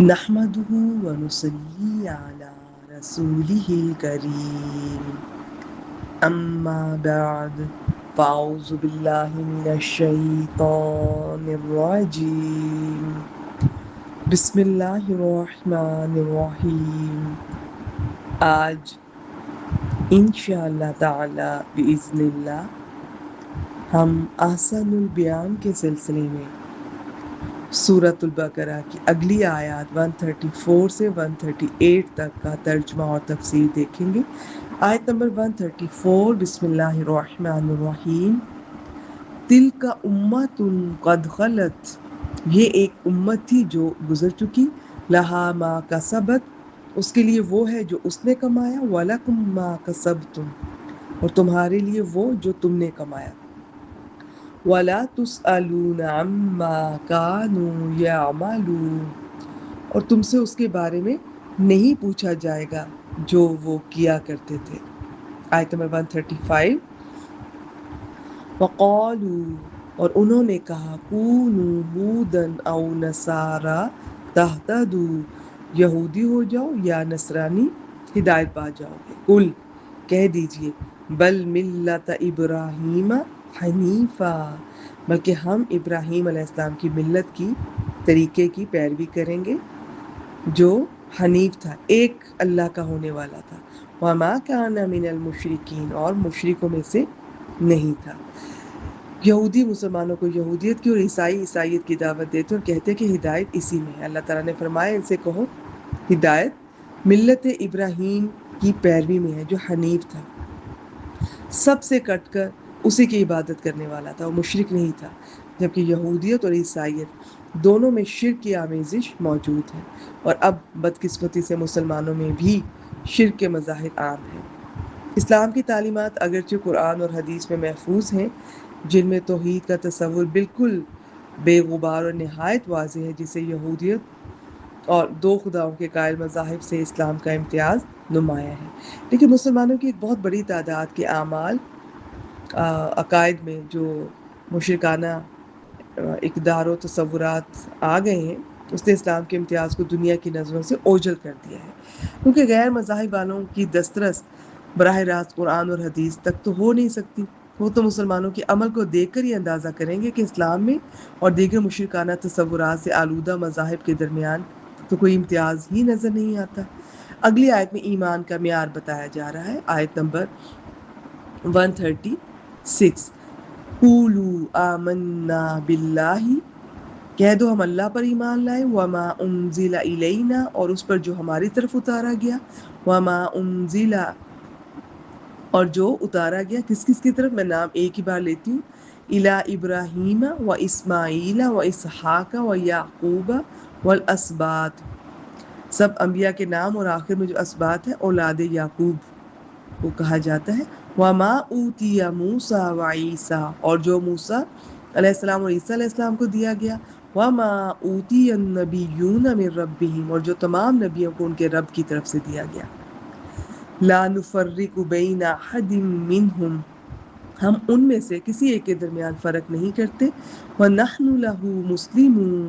نحمده ونصلي على رسوله الكريم أما بعد فأعوذ بالله من الشيطان الرجيم بسم الله الرحمن الرحیم. آج انشاءاللہ تعالی بإذن اللہ ہم احسن البیان کے سلسلے میں سورۃ البقرہ کی اگلی آیات 134 سے 138 تک کا ترجمہ اور تفسیر دیکھیں گے. آیت نمبر 134. بسم اللہ الرحمن الرحیم. تلک امۃ قد خلت، یہ ایک امت تھی جو گزر چکی، لہا ما کسبت، اس کے لیے وہ ہے جو اس نے کمایا، ولکم ما کسبتم، اور تمہارے لیے وہ جو تم نے کمایا، وَلَا تُسْأَلُونَ عَمَّا كَانُوا يَعْمَلُونَ، اور تم سے اس کے بارے میں نہیں پوچھا جائے گا جو وہ کیا کرتے تھے. آیت نمبر 135. وَقَالُوا، اور انہوں نے کہا، كُونُوا هُودًا أَوْ نَصَارَىٰ تَهْتَدُوا، یہودی ہو جاؤ یا نصرانی ہدایت پا جاؤ گے. قُل، کہہ دیجئے، بل ملت ابراہیم حنیفا، بلکہ ہم ابراہیم علیہ السلام کی ملت کی طریقے کی پیروی کریں گے جو حنیف تھا، ایک اللہ کا ہونے والا تھا. وما کان من المشرکین، اور مشرکوں میں سے نہیں تھا. یہودی مسلمانوں کو یہودیت کی اور عیسائی عیسائیت کی دعوت دیتے اور کہتے کہ ہدایت اسی میں ہے. اللہ تعالیٰ نے فرمایا ان سے کہو ہدایت ملت ابراہیم کی پیروی میں ہے جو حنیف تھا، سب سے کٹ کر اسی کی عبادت کرنے والا تھا، وہ مشرک نہیں تھا. جبکہ یہودیت اور عیسائیت دونوں میں شرک کی آمیزش موجود ہے، اور اب بدقسمتی سے مسلمانوں میں بھی شرک کے مظاہر عام ہیں. اسلام کی تعلیمات اگرچہ قرآن اور حدیث میں محفوظ ہیں، جن میں توحید کا تصور بالکل بے غبار اور نہایت واضح ہے، جسے یہودیت اور دو خداؤں کے قائل مذاہب سے اسلام کا امتیاز نمایاں ہے. لیکن مسلمانوں کی ایک بہت بڑی تعداد کے اعمال عقائد میں جو مشرکانہ اقدار و تصورات آ گئے ہیں، اس نے اسلام کے امتیاز کو دنیا کی نظروں سے اوجھل کر دیا ہے، کیونکہ غیر مذاہب والوں کی دسترس براہ راست قرآن اور حدیث تک تو ہو نہیں سکتی. وہ تو مسلمانوں کے عمل کو دیکھ کر ہی اندازہ کریں گے کہ اسلام میں اور دیگر مشرکانہ تصورات سے آلودہ مذاہب کے درمیان تو کوئی امتیاز ہی نظر نہیں آتا. اگلی آیت میں ایمان کا معیار بتایا جا رہا ہے. آیت نمبر 136. قولوا آمنا باللہ، کہہ دو ہم اللہ پر ایمان لائے، وما انزل الینا، اور اس پر جو ہماری طرف اتارا گیا، وما انزل، اور جو اتارا گیا کس کس کی طرف، میں نام ایک ہی بار لیتی ہوں، الی ابراہیم و اسماعیل و اسحاق و یعقوب والاسباط، سب انبیاء کے نام، اور آخر میں جو اسباط ہے اولاد یعقوب کو کہا جاتا ہے. وما اوتی موسیٰ و عیسیٰ، اور جو موسیٰ علیہ السلام اور عیسیٰ علیہ السلام کو دیا گیا، وما اوتی النبیون من ربہم، اور جو تمام نبیوں کو ان کے رب کی طرف سے دیا گیا. لا نفرق بین احد منہم، ہم ان میں سے کسی ایک کے درمیان فرق نہیں کرتے، وَنَحْنُ لَهُ مُسْلِمُونَ،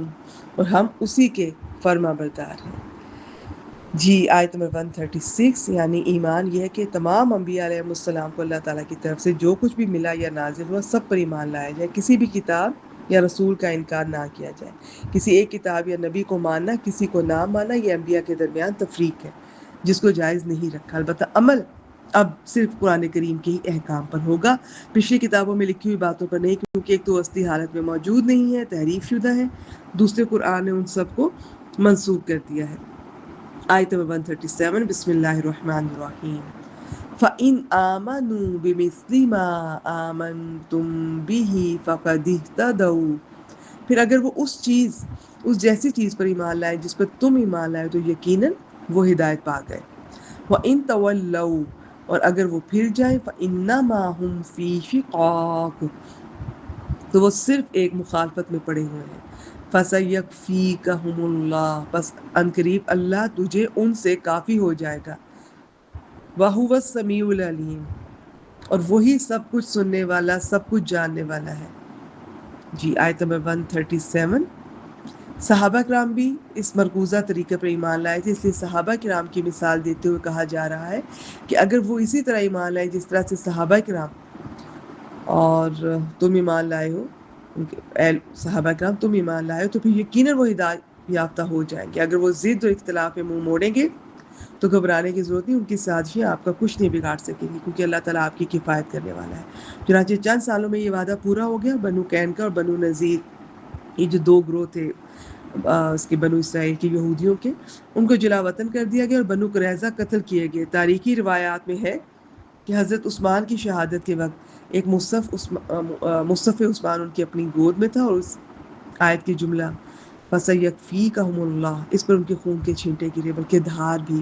اور ہم اسی کے فرما بردار ہیں. جی آیت نمبر 136. یعنی ایمان یہ ہے کہ تمام انبیاء علیہ السلام کو اللہ تعالیٰ کی طرف سے جو کچھ بھی ملا یا نازل ہوا سب پر ایمان لایا جائے، کسی بھی کتاب یا رسول کا انکار نہ کیا جائے. کسی ایک کتاب یا نبی کو ماننا، کسی کو نہ ماننا، یہ انبیاء کے درمیان تفریق ہے جس کو جائز نہیں رکھا. البتہ عمل اب صرف قرآن کریم کے ہی احکام پر ہوگا، پچھلی کتابوں میں لکھی ہوئی باتوں پر نہیں، کیونکہ ایک تو اصلی حالت میں موجود نہیں ہے، تحریف شدہ ہے، دوسرے قرآن نے ان سب کو منسوخ کر دیا ہے. آیت نمبر 137. بسم اللہ الرحمن الرحیم. فَإِنْ آمَنُوا بِمِثْلِ مَا آمَنْتُمْ بِهِ فَقَدِ اهْتَدَوْا، پھر اگر وہ اس جیسی چیز پر ایمان لائے جس پر تم ایمان لائے تو یقیناً وہ ہدایت پا گئے. وَإِنْ تَوَلَّوْا، اور اگر وہ پھر جائیں، فَإِنَّمَا هُمْ فِي شِقَاقٍ، تو وہ صرف ایک مخالفت میں پڑے ہوئے ہیں. فَسَيَكْفِيكَهُمُ اللَّهُ، بس عنقریب اللہ تجھے ان سے کافی ہو جائے گا. وَهُوَ السَّمِيعُ الْعَلِيمُ، اور وہی سب کچھ سننے والا، سب کچھ جاننے والا ہے. جی آیت نمبر 137. صحابہ کرام بھی اس مرکوزہ طریقے پر ایمان لائے تھے، اس لیے صحابہ کرام کی مثال دیتے ہوئے کہا جا رہا ہے کہ اگر وہ اسی طرح ایمان لائے جس طرح سے صحابہ کرام اور تم ایمان لائے ہو، اے صحابہ کرام تم ایمان لائے ہو، تو پھر یقیناً وہ ہدایت یافتہ ہو جائیں گے۔ اگر وہ ضد و اختلاف میں منہ موڑیں گے تو گھبرانے کی ضرورت نہیں، ان کی سازشیں آپ کا کچھ نہیں بگاڑ سکیں گی، کیونکہ اللہ تعالیٰ آپ کی کفایت کرنے والا ہے۔ چنانچہ چند سالوں میں یہ وعدہ پورا ہو گیا۔ بنو قینقاع اور بنو نذیر، یہ جو دو گروہ تھے اس کے بنو اسرائیل کے یہودیوں کے، ان کو جلا وطن کر دیا گیا اور بنو قریظہ قتل کیے گئے۔ تاریخی روایات میں ہے کہ حضرت عثمان کی شہادت کے وقت ایک مصحف عثمان ان کی اپنی گود میں تھا، اور اس آیت کی جملہ فَسَيَكْفِيكَهُمُ اللَّهُ، اس پر ان کے خون کے چھینٹے گرے، بلکہ دھار بھی۔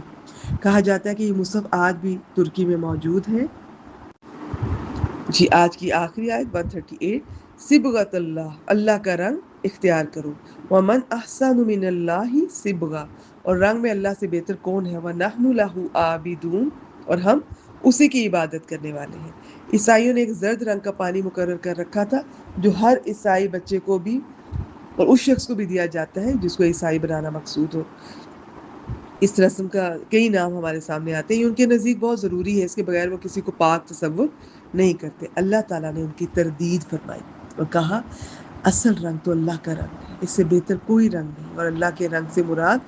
کہا جاتا ہے کہ یہ مصحف آج بھی ترکی میں موجود ہے۔ جی آج کی آخری آیت 138، صبغۃ اللہ، اللہ کا رنگ اختیار کرو۔ ومن احسن من اللہ صبغہ، اور رنگ میں اللہ سے بہتر کون ہے؟ وَنَحْنُ لَهُ عابدون، اور ہم اسی کی عبادت کرنے والے ہیں۔ عیسائیوں نے ایک زرد رنگ کا پانی مقرر کر رکھا تھا جو ہر عیسائی بچے کو بھی اور اس شخص کو بھی دیا جاتا ہے جس کو عیسائی بنانا مقصود ہو۔ اس رسم کا کئی نام ہمارے سامنے آتے ہیں، یہ ان کے نزدیک بہت ضروری ہے، اس کے بغیر وہ کسی کو پاک تصور نہیں کرتے۔ اللہ تعالیٰ نے ان کی تردید فرمائی اور کہا اصل رنگ تو اللہ کا رنگ ہے، اس سے بہتر کوئی رنگ نہیں، اور اللہ کے رنگ سے مراد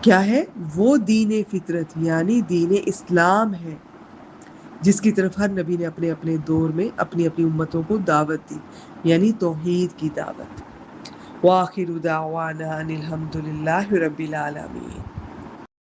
کیا ہے؟ وہ دین فطرت یعنی دین اسلام ہے جس کی طرف ہر نبی نے اپنے اپنے دور میں اپنی اپنی امتوں کو دعوت دی، یعنی توحید کی دعوت۔ وآخر دعوانا ان الحمد للہ رب العالمین۔